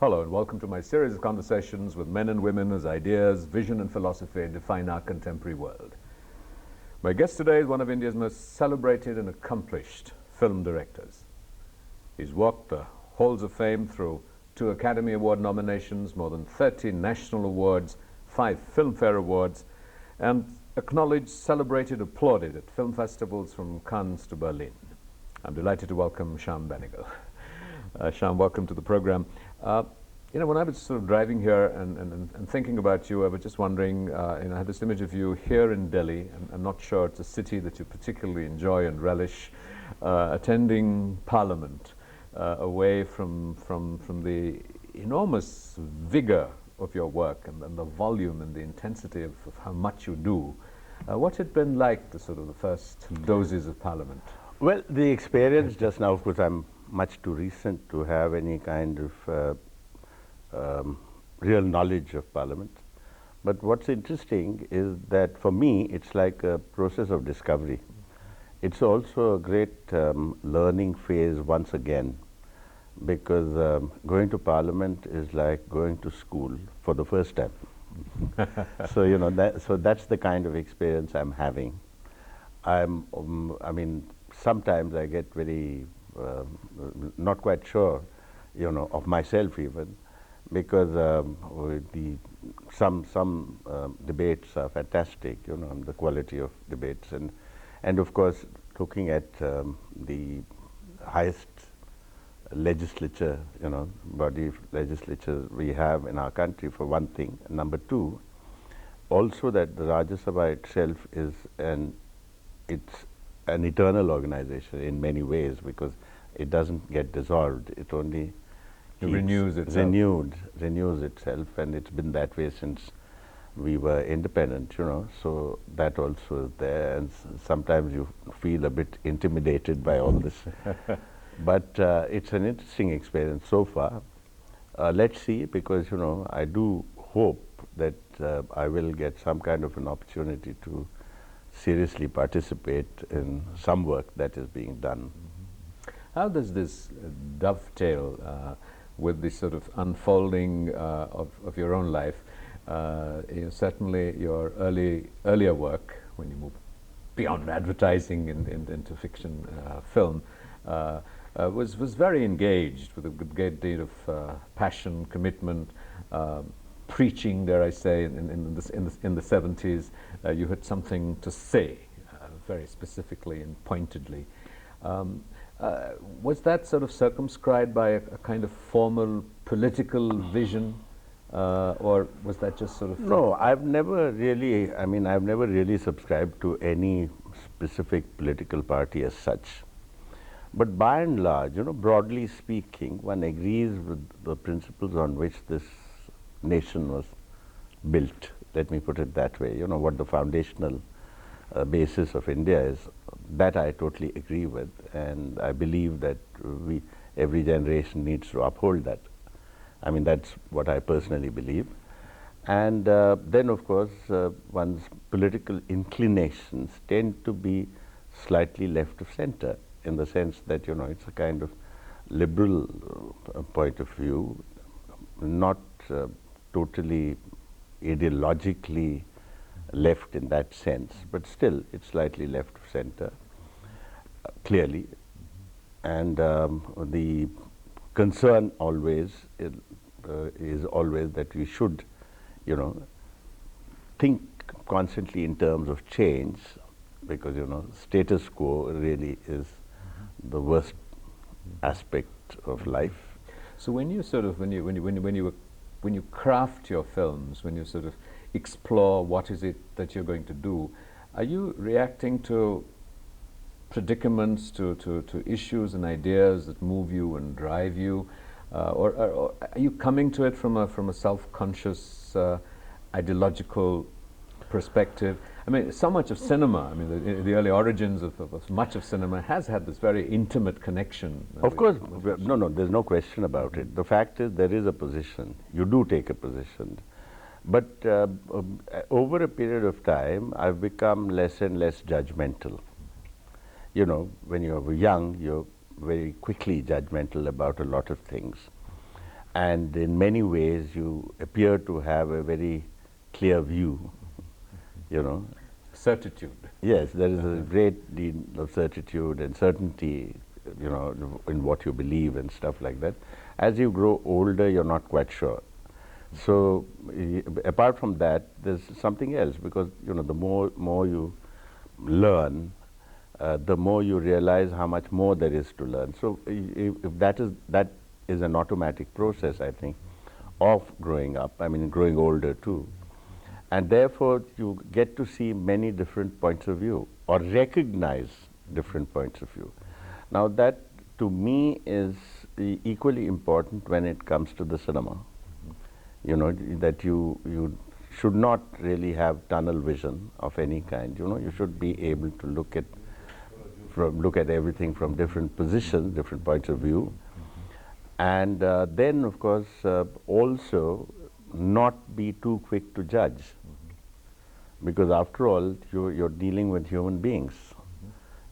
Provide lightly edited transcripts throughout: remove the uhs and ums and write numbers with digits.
Hello and welcome to my series of conversations with men and women whose ideas, vision and philosophy define our contemporary world. My guest today is one of India's most celebrated and accomplished film directors. He's walked the halls of fame through 2 Academy Award nominations, more than 30 national awards, 5 Filmfare Awards, and acknowledged, celebrated, applauded at film festivals from Cannes to Berlin. I'm delighted to welcome Shyam Benegal. Shyam, welcome to the program. When I was sort of driving here and thinking about you, I was just wondering, I had this image of you here in Delhi, and I'm not sure it's a city that you particularly enjoy and relish, attending Parliament, away from the enormous vigor of your work and the volume and the intensity of how much you do. What had been like the first doses of Parliament? Well, the experience just now, of course, I'm much too recent to have any kind of real knowledge of Parliament. But what's interesting is that for me, it's like a process of discovery. It's also a great learning phase once again, because going to Parliament is like going to school for the first time. So that's the kind of experience I'm having. I mean, sometimes I get very not quite sure, of myself even, because some debates are fantastic, the quality of debates, and of course looking at the highest legislature, body of legislature we have in our country, for one thing. And number two, also that the Rajya Sabha itself is it's an eternal organization in many ways, because it doesn't get dissolved. It only renews itself. Renews itself, and it's been that way since we were independent, so that also is there, and sometimes you feel a bit intimidated by all this. But it's an interesting experience so far. Let's see, because I do hope that I will get some kind of an opportunity to seriously participate in some work that is being done. How does this dovetail with the sort of unfolding of your own life? Certainly your earlier work, when you moved beyond advertising into fiction film, was very engaged with a great deal of passion, commitment, preaching, dare I say, in the 70s. You had something to say, very specifically and pointedly. Was that sort of circumscribed by a kind of formal political vision, or was that just sort of? No, I've never really subscribed to any specific political party as such. But by and large, broadly speaking, one agrees with the principles on which this nation was built. Let me put it that way. What the foundational basis of India is, that I totally agree with, and I believe that every generation needs to uphold that. I mean, that's what I personally believe. And then, of course, one's political inclinations tend to be slightly left of center, in the sense that, it's a kind of liberal point of view, not totally ideologically left in that sense, but still it's slightly left of center, clearly. And the concern always is always that we should, think constantly in terms of change, because status quo really is the worst aspect of life. So when you sort of when you craft your films, when you sort of explore what is it that you're going to do, are you reacting to predicaments, to issues and ideas that move you and drive you, or are you coming to it from a self-conscious, ideological perspective? I mean, so much of cinema, the early origins of much of cinema has had this very intimate connection. Of course, no, there's no question about it. The fact is, there is a position. You do take a position. But over a period of time, I've become less and less judgmental. When you're young, you're very quickly judgmental about a lot of things. and in many ways you appear to have a very clear view, you know. Certitude. Yes, there is a great deal of certitude and certainty, you know, in what you believe and stuff like that. As you grow older, you're not quite sure. So, apart from that, there's something else, because, you know, the more you learn, the more you realize how much more there is to learn. So, if that is an automatic process, I think, of growing up. I mean, growing older too. And therefore, you get to see many different points of view or recognize different points of view. Now, that to me is equally important when it comes to the cinema. You know, that you should not really have tunnel vision of any kind. You know, you should be able to look at everything from different positions, different points of view, and then, of course, also not be too quick to judge, because after all, you're dealing with human beings,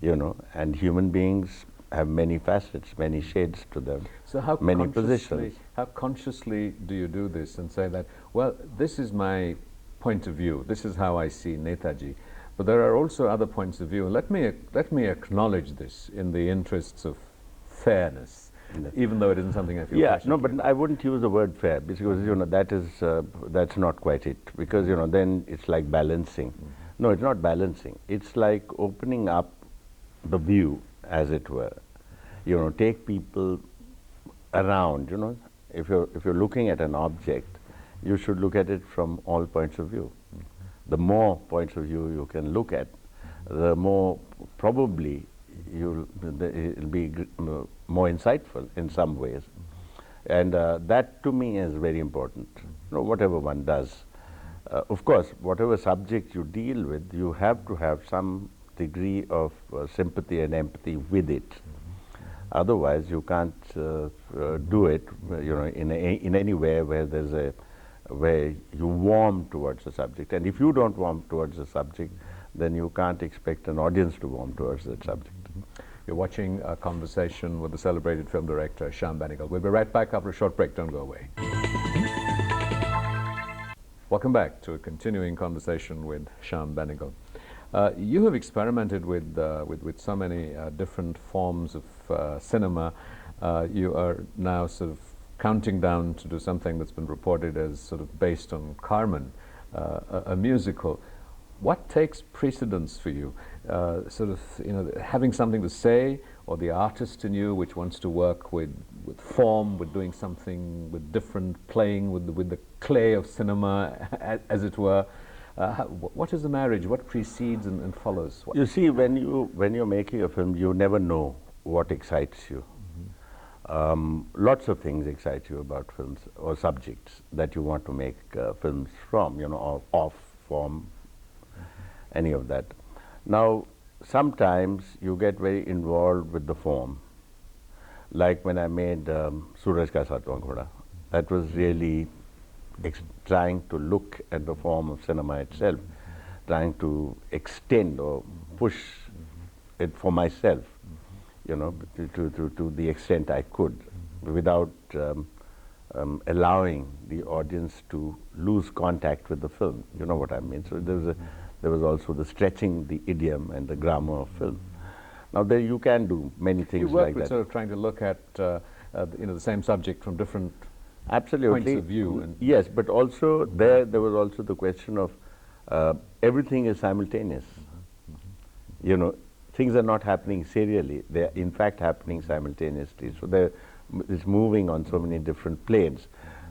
you know, and human beings have many facets, many shades to them, so how many positions. How consciously do you do this and say that, well, this is my point of view, this is how I see Netaji, but there are also other points of view. Let me acknowledge this in the interests of fairness, even though it isn't something I feel No, but I wouldn't use the word fair, because, you know, that's not quite it, because, you know, then it's like balancing. No, it's not balancing. It's like opening up the view, as it were. You know, take people around, you know. If you're looking at an object, you should look at it from all points of view. The more points of view you can look at, the more probably it'll be more insightful in some ways. And that to me is very important, you know, whatever one does. Of course, whatever subject you deal with, you have to have some degree of sympathy and empathy with it. Otherwise, you can't do it, you know, in any way where you warm towards the subject. And if you don't warm towards the subject, then you can't expect an audience to warm towards that subject. You're watching a conversation with the celebrated film director, Shyam Benegal. We'll be right back after a short break. Don't go away. Welcome back to a continuing conversation with Shyam Benegal. You have experimented with so many different forms of cinema. You are now sort of counting down to do something that's been reported as sort of based on Carmen, a musical. What takes precedence for you? Sort of, you know, having something to say, or the artist in you which wants to work with form, with doing something with different, playing with the clay of cinema, as it were. What is the marriage? What precedes and follows? You see, when you're making a film, you never know what excites you. Lots of things excite you about films or subjects that you want to make films from, you know, or off form, any of that. Now, sometimes you get very involved with the form. Like when I made Suraj Ka Satwaں Ghoda, that was really trying to look at the form of cinema itself, trying to extend or push it for myself, you know, to the extent I could, without allowing the audience to lose contact with the film. You know what I mean? So there was also the stretching the idiom and the grammar of film. Now there you can do many things you work like with that. Sort of trying to look at you know, the same subject from different Absolutely. points of view. And yes, but also there was also the question of everything is simultaneous. You know, things are not happening serially. They are in fact happening simultaneously. So it's moving on so many different planes.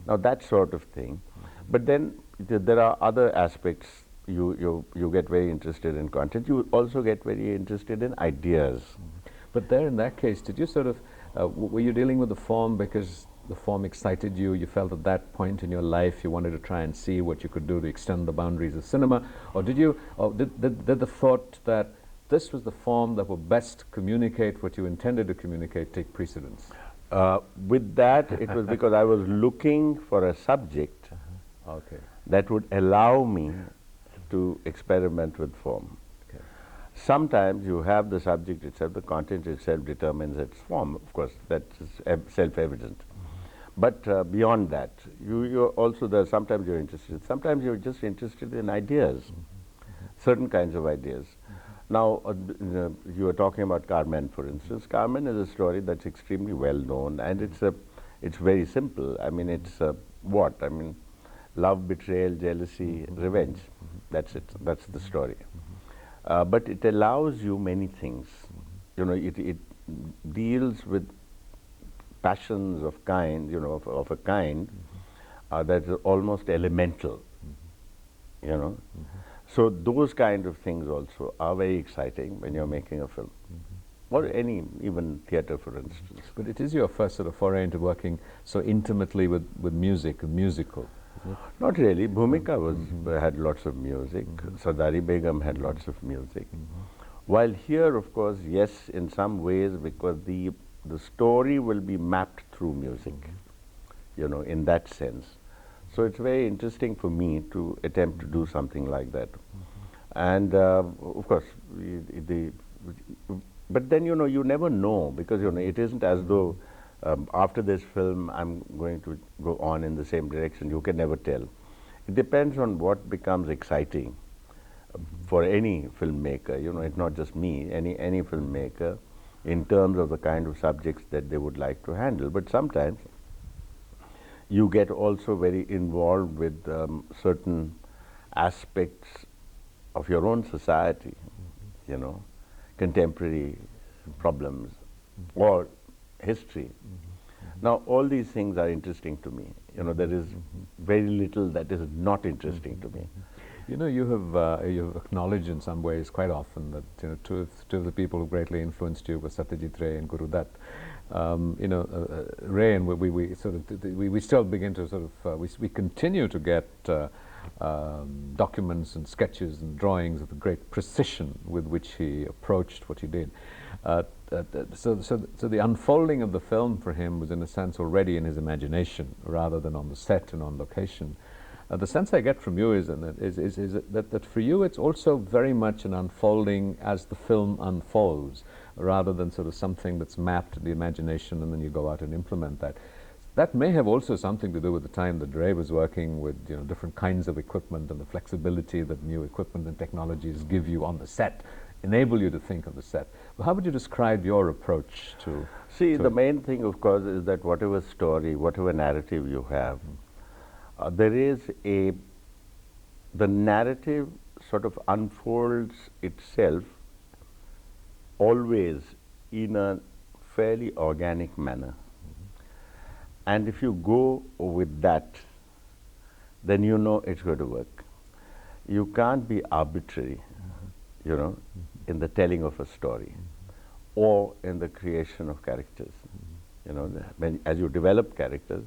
Now that sort of thing. But then there are other aspects. You get very interested in content. You also get very interested in ideas. But there, in that case, did you sort of, were you dealing with the form because the form excited you? You felt at that point in your life you wanted to try and see what you could do to extend the boundaries of cinema? Or did the thought that this was the form that would best communicate what you intended to communicate take precedence? With that, it was because I was looking for a subject Okay. that would allow me to experiment with form. Okay. Sometimes you have the subject itself, the content itself determines its form. Of course, that's self-evident. But beyond that, you're also there. Sometimes you're interested. Sometimes you're just interested in ideas, certain kinds of ideas. Now, you were talking about Carmen, for instance. Carmen is a story that's extremely well known, and it's very simple. I mean, it's what? I mean, love, betrayal, jealousy, revenge. That's it. That's the story. But it allows you many things. You know, it deals with passions of kind, you know, of a kind that is almost elemental, you know. So those kind of things also are very exciting when you're making a film, or any, even theatre, for instance. But it is your first sort of foray into working so intimately with music, musical. Not really. Bhumika had lots of music. Sardari Begum had lots of music. While here, of course, yes, in some ways, because the story will be mapped through music, you know, in that sense. So it's very interesting for me to attempt to do something like that. And of course, but then, you know, you never know, because, you know, it isn't as though after this film I'm going to go on in the same direction. You can never tell. It depends on what becomes exciting for any filmmaker. You know, it's not just me, any filmmaker, in terms of the kind of subjects that they would like to handle. But sometimes you get also very involved with certain aspects of your own society, you know, contemporary problems or history. Now, all these things are interesting to me. You know, there is very little that is not interesting to me. You know, you've acknowledged in some ways quite often that, you know, two of the people who greatly influenced you were Satyajit Ray and Guru Dutt. You know, Ray and we sort of we still begin to sort of we continue to get documents and sketches and drawings of the great precision with which he approached what he did. So the unfolding of the film for him was, in a sense, already in his imagination rather than on the set and on location. The sense I get from you is that for you it's also very much an unfolding as the film unfolds, rather than sort of something that's mapped in the imagination and then you go out and implement that. That may have also something to do with the time that Ray was working with, you know, different kinds of equipment and the flexibility that new equipment and technologies give you on the set, enable you to think of the set. Well, how would you describe your approach to? See, the main thing, of course, is that whatever story, whatever narrative you have, there is the narrative sort of unfolds itself always in a fairly organic manner. And if you go with that, then you know it's going to work. You can't be arbitrary, you know, in the telling of a story or in the creation of characters. You know, as you develop characters,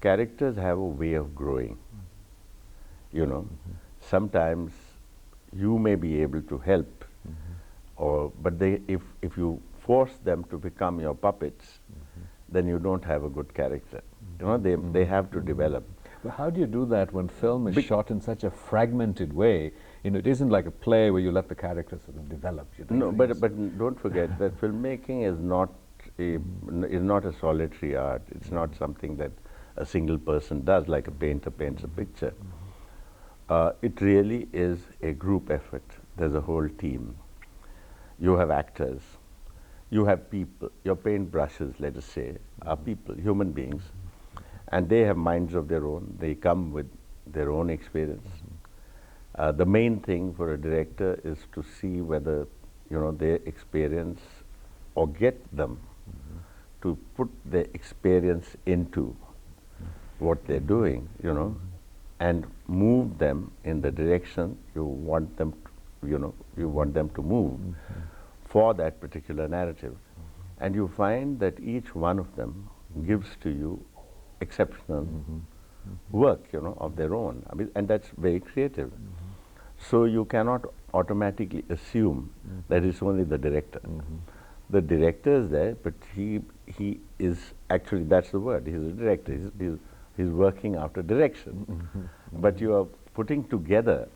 characters have a way of growing. You know, sometimes you may be able to help, but if you force them to become your puppets, then you don't have a good character. You know, they have to develop. But how do you do that when film is shot in such a fragmented way? You know, it isn't like a play where you let the characters sort of develop. No, but don't forget that filmmaking is not a solitary art. It's not something that a single person does, like a painter paints a picture. It really is a group effort. There's a whole team. You have actors. You have people. Your paintbrushes, let us say, are people, human beings, and they have minds of their own. They come with their own experience. The main thing for a director is to see whether, you know, their experience, or get them to put their experience into what they're doing, you know, and move them in the direction you want them to, you know, you want them to move for that particular narrative. And you find that each one of them gives to you exceptional work, you know, of their own. I mean, and that's very creative. So you cannot automatically assume that it's only the director. The director is there, but he is actually, that's the word, he's a director. He's working out a direction. But you are putting together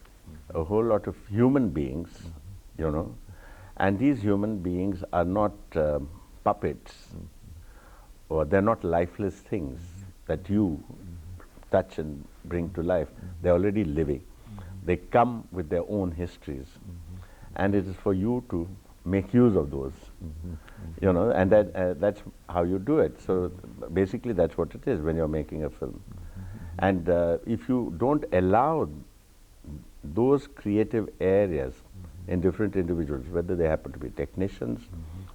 a whole lot of human beings, you know, and these human beings are not puppets, or they're not lifeless things. that you touch and bring to life, they're already living. They come with their own histories. And it is for you to make use of those, you know, and that's how you do it. So basically that's what it is when you're making a film. And if you don't allow those creative areas in different individuals, whether they happen to be technicians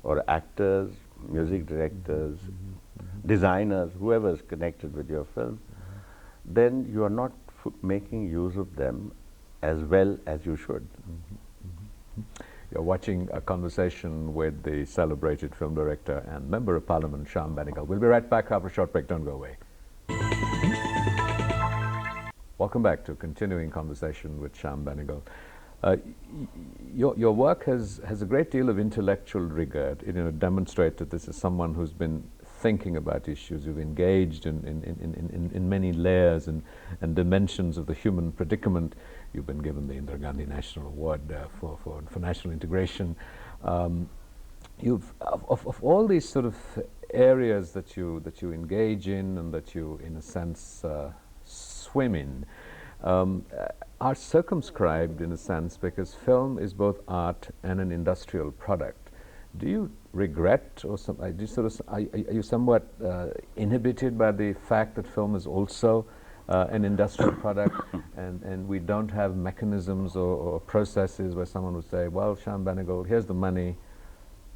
or actors, music directors, designers, whoever is connected with your film, then you are not making use of them as well as you should. You're watching a conversation with the celebrated film director and Member of Parliament, Shyam Benegal. We'll be right back after a short break. Don't go away. Welcome back to a continuing conversation with Shyam Benegal. Your work has a great deal of intellectual rigor. It demonstrates that this is someone who's been thinking about issues, who've engaged in many layers and dimensions of the human predicament. You've been given the Indira Gandhi National Award for national integration. Of all these sort of areas that you engage in and that you, in a sense, swim in, are circumscribed in a sense because film is both art and an industrial product. Do you regret, or are you somewhat inhibited by the fact that film is also an industrial product, and we don't have mechanisms or processes where someone would say, well, Shyam Benegal, here's the money,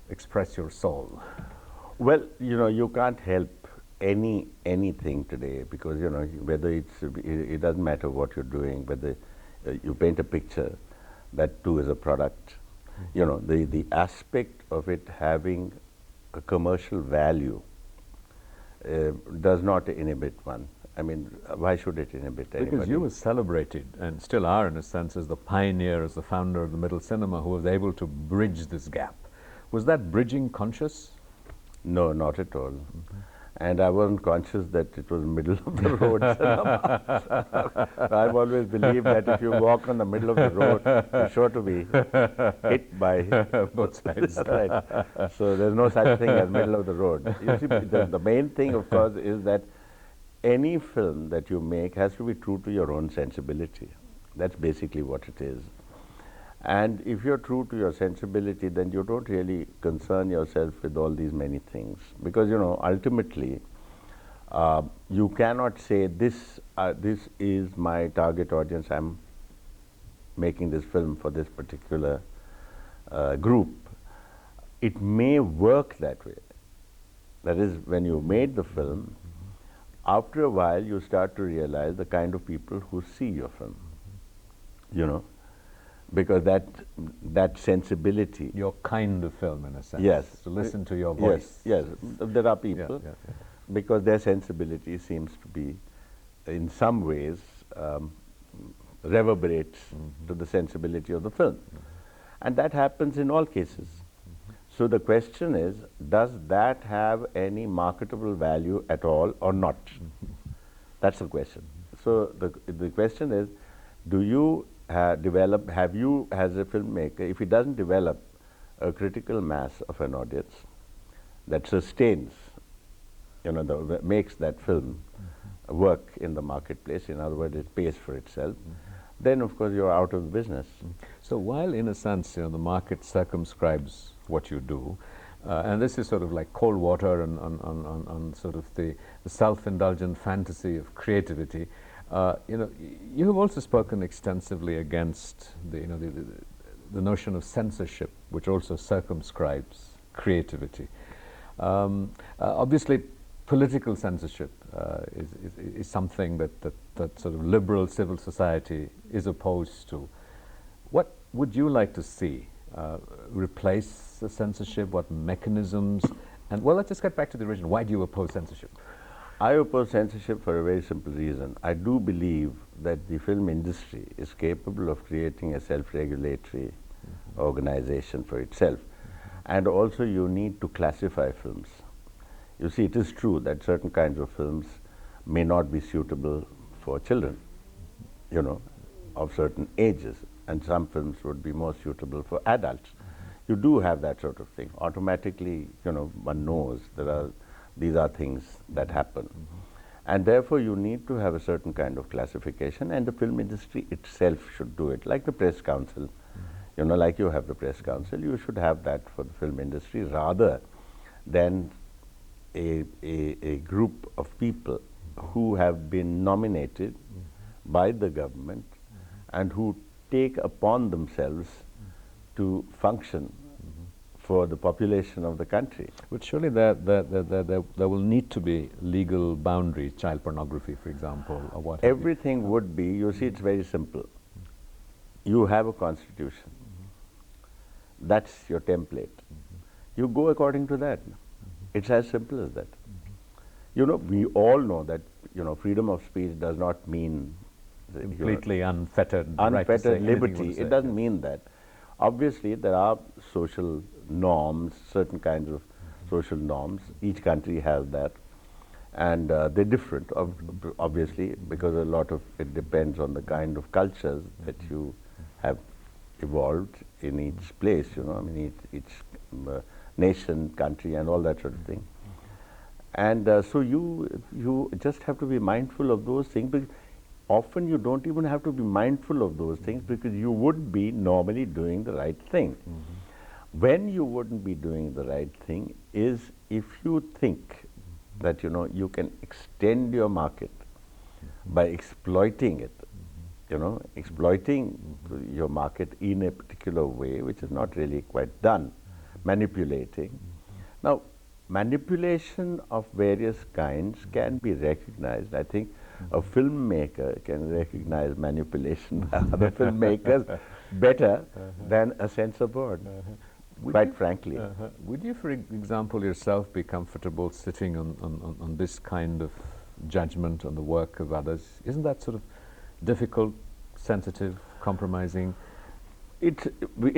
express your soul? Well, you know, you can't help anything today, because, you know, whether it doesn't matter what you're doing, whether you paint a picture, that too is a product. You know, the aspect of it having a commercial value does not inhibit one. I mean, why should it inhibit anybody? Because you were celebrated, and still are in a sense, as the pioneer, as the founder of the middle cinema, who was able to bridge this gap. Was that bridging conscious? No, not at all. And I wasn't conscious that it was middle of the road cinema. I've always believed that if you walk on the middle of the road, you're sure to be hit by both sides. That's right. So there's no such thing as middle of the road. You see, the main thing, of course, is that any film that you make has to be true to your own sensibility. That's basically what it is. And if you're true to your sensibility, then you don't really concern yourself with all these many things. Because, you know, ultimately, you cannot say, this is my target audience, I'm making this film for this particular group. It may work that way. That is, when you made the film, after a while you start to realize the kind of people who see your film, you know. Because that sensibility. Your kind of film, in a sense. Yes. To listen to your voice. Yes, there are people, Yeah. because their sensibility seems to be, in some ways, reverberates to the sensibility of the film. And that happens in all cases. So the question is, does that have any marketable value at all or not? That's the question. So the question is, do you have you, as a filmmaker, if it doesn't develop a critical mass of an audience that sustains, you know, makes that film work in the marketplace, in other words, it pays for itself, then of course you're out of the business. So while in a sense, you know, the market circumscribes what you do, and this is sort of like cold water on sort of the self-indulgent fantasy of creativity, you know, you have also spoken extensively against the notion of censorship, which also circumscribes creativity. Obviously, political censorship is something that sort of liberal civil society is opposed to. What would you like to see replace the censorship? What mechanisms? And well, let's just get back to the original. Why do you oppose censorship? I oppose censorship for a very simple reason. I do believe that the film industry is capable of creating a self-regulatory organization for itself. And also you need to classify films. You see, it is true that certain kinds of films may not be suitable for children, you know, of certain ages, and some films would be more suitable for adults. You do have that sort of thing. Automatically, you know, one knows these are things that happen. And therefore, you need to have a certain kind of classification, and the film industry itself should do it, like the press council. You know, like you have the press council, you should have that for the film industry, rather than a group of people who have been nominated by the government and who take upon themselves to function for the population of the country. But surely there will need to be legal boundaries, child pornography, for example, or what have you. Everything would be, you see, it's very simple. You have a constitution. That's your template. You go according to that. It's as simple as that. You know, we all know that, you know, freedom of speech does not mean Completely unfettered right to say unfettered anything you want liberty. to say. It doesn't mean that. Obviously, there are social norms, certain kinds of social norms. Each country has that. And they're different, obviously, because a lot of it depends on the kind of cultures that you have evolved in each place, you know, I mean, each nation, country, and all that sort of thing. And so you just have to be mindful of those things, because often you don't even have to be mindful of those things, because you would be normally doing the right thing. When you wouldn't be doing the right thing is if you think that, you know, you can extend your market by exploiting it, you know, exploiting your market in a particular way, which is not really quite done, manipulating. Now, manipulation of various kinds can be recognized. I think a filmmaker can recognize manipulation of other filmmakers better than a censor board, quite frankly. Would you, for example, yourself be comfortable sitting on this kind of judgment on the work of others? Isn't that sort of difficult, sensitive, compromising? It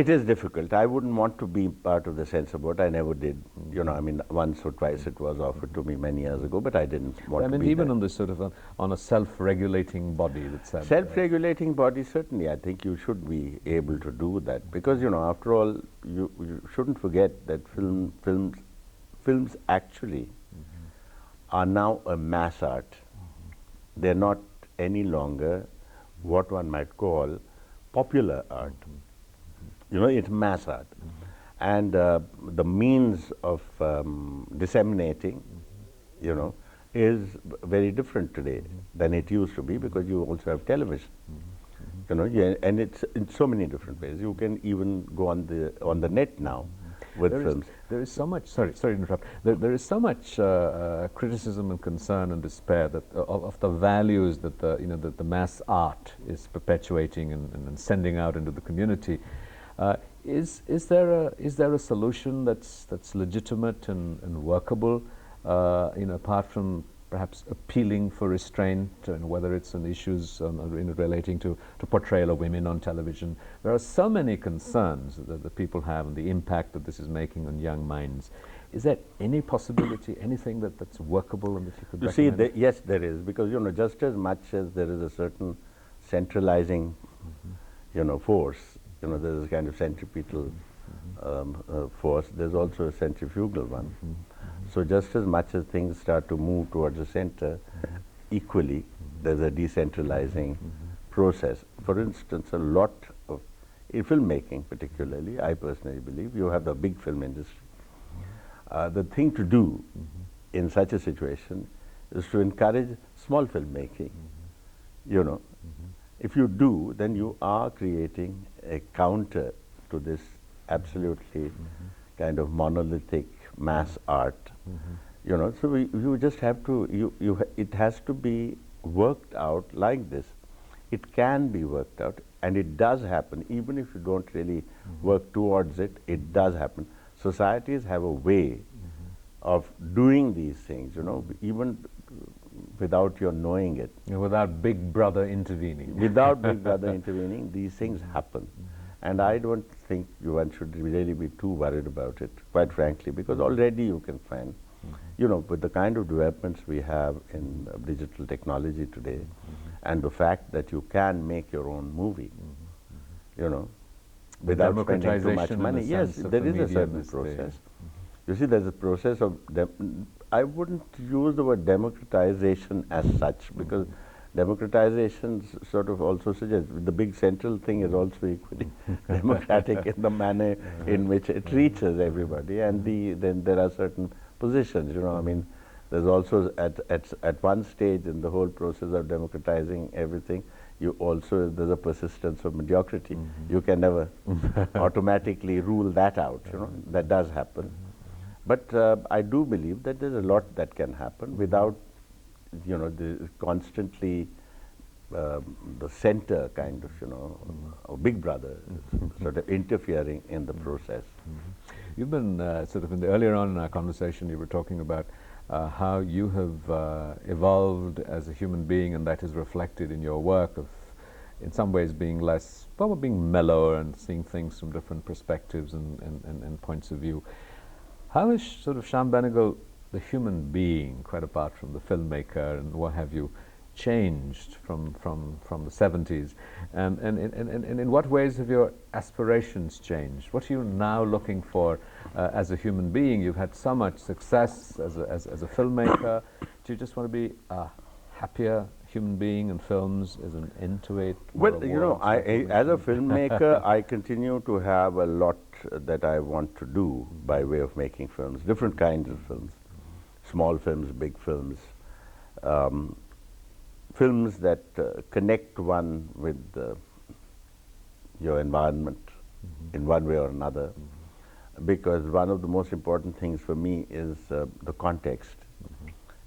is difficult. I wouldn't want to be part of the censor board. I never did. You know, I mean, once or twice it was offered to me many years ago, but I didn't want to be even there. on this sort of on a self-regulating body that's Self-regulating body, certainly, I think you should be able to do that, because, you know, after all, you shouldn't forget that films actually are now a mass art. They're not any longer what one might call popular art. You know, it's mass art. And the means of disseminating, you know, is very different today than it used to be, because you also have television. You know, and it's in so many different ways. You can even go on the net now with films. There is so much. Sorry to interrupt. There is so much criticism and concern and despair that of the values that the mass art is perpetuating and sending out into the community. Is there a solution that's legitimate and workable? Apart from perhaps appealing for restraint, and whether it's on issues relating to portrayal of women on television. There are so many concerns that people have, and the impact that this is making on young minds. Is there any possibility, anything that's workable and that you could recommend? See, yes, there is, because, you know, just as much as there is a certain centralizing, you know, force, you know, there's a kind of centripetal force, there's also a centrifugal one. So just as much as things start to move towards the center, equally there's a decentralizing process. For instance, a lot of, in filmmaking particularly, I personally believe, you have the big film industry. The thing to do in such a situation is to encourage small filmmaking. You know, if you do, then you are creating a counter to this absolutely kind of monolithic mass art. You know, so you just have to, it has to be worked out like this. It can be worked out, and it does happen. Even if you don't really work towards it, it does happen. Societies have a way of doing these things, you know, even without your knowing it. Without Big Brother intervening. Without Big Brother intervening, these things happen. And I don't think one should really be too worried about it, quite frankly, because already you can find, you know, with the kind of developments we have in digital technology today, and the fact that you can make your own movie, you know, without spending too much money. Yes, there is a certain process. You see, there's a process of I wouldn't use the word democratization as such, because democratization sort of also suggests the big central thing is also equally democratic in the manner in which it reaches everybody, and then there are certain positions, you know, I mean, there's also at one stage in the whole process of democratizing everything, there's a persistence of mediocrity. You can never automatically rule that out, you know, that does happen. But I do believe that there's a lot that can happen without, you know, constantly the center kind of, you know, or big brother sort of interfering in the process. You've been sort of earlier on in our conversation, you were talking about how you have evolved as a human being, and that is reflected in your work of, in some ways, being less, probably being mellower and seeing things from different perspectives and points of view. How is sort of Shyam Benegal, the human being, quite apart from the filmmaker and what have you, changed from the 70s? And in what ways have your aspirations changed? What are you now looking for as a human being? You've had so much success as a filmmaker. Do you just want to be a happier human being in films? Is an end to it? Well, you know, as a filmmaker, I continue to have a lot that I want to do by way of making films, different kinds of films, small films, big films, films that connect one with your environment in one way or another, because one of the most important things for me is the context.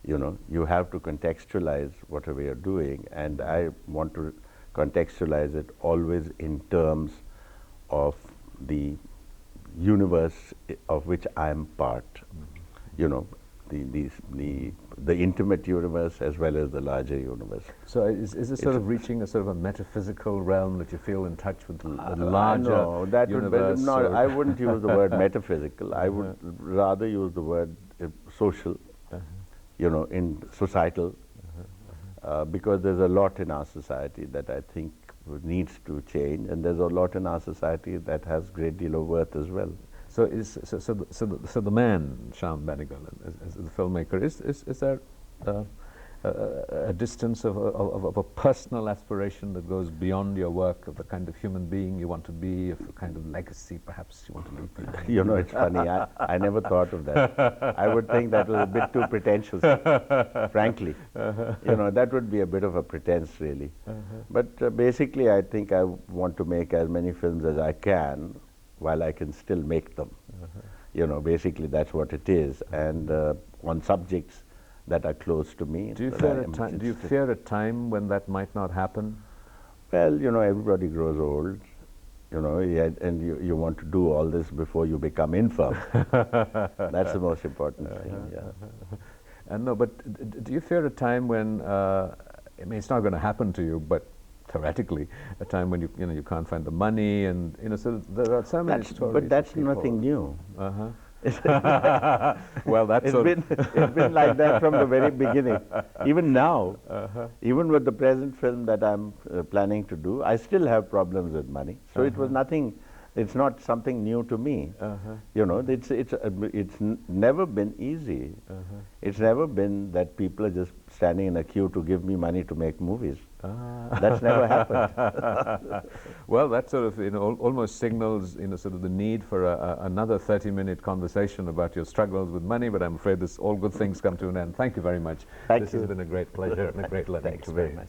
You know, you have to contextualize whatever you're doing, and I want to contextualize it always in terms of the universe of which I am part. You know, the intimate universe as well as the larger universe. So is this sort of reaching a sort of a metaphysical realm that you feel in touch with the larger no, that universe? Would be, no, I wouldn't use the word metaphysical. I would rather use the word social, you know, in societal, because there's a lot in our society that I think needs to change, and there's a lot in our society that has a great deal of worth as well. So the man, Shyam Benegal, as the filmmaker, is there a distance of a personal aspiration that goes beyond your work, of the kind of human being you want to be, of the kind of legacy perhaps you want to leave behind? You know, it's funny, I never thought of that. I would think that was a bit too pretentious, frankly. You know, that would be a bit of a pretense, really. But basically, I think I want to make as many films as I can while I can still make them. You know, basically that's what it is, and on subjects that are close to me. Do you fear a time when that might not happen? Well, you know, everybody grows old, you know, and you want to do all this before you become infirm. That's the most important thing, yeah. And no, but do you fear a time when, I mean, it's not going to happen to you, but theoretically, a time when you can't find the money, and so there are so many stories. But that's nothing new. Well, that's it's been like that from the very beginning. Even now, even with the present film that I'm planning to do, I still have problems with money. So it was nothing. It's not something new to me. You know, it's never been easy. It's never been that people are just standing in a queue to give me money to make movies. That's never happened. Well, that sort of almost signals sort of the need for another 30-minute conversation about your struggles with money. But I'm afraid all good things come to an end. Thank you very much. Thank you. This has been a great pleasure and a great learning. Thank you very much.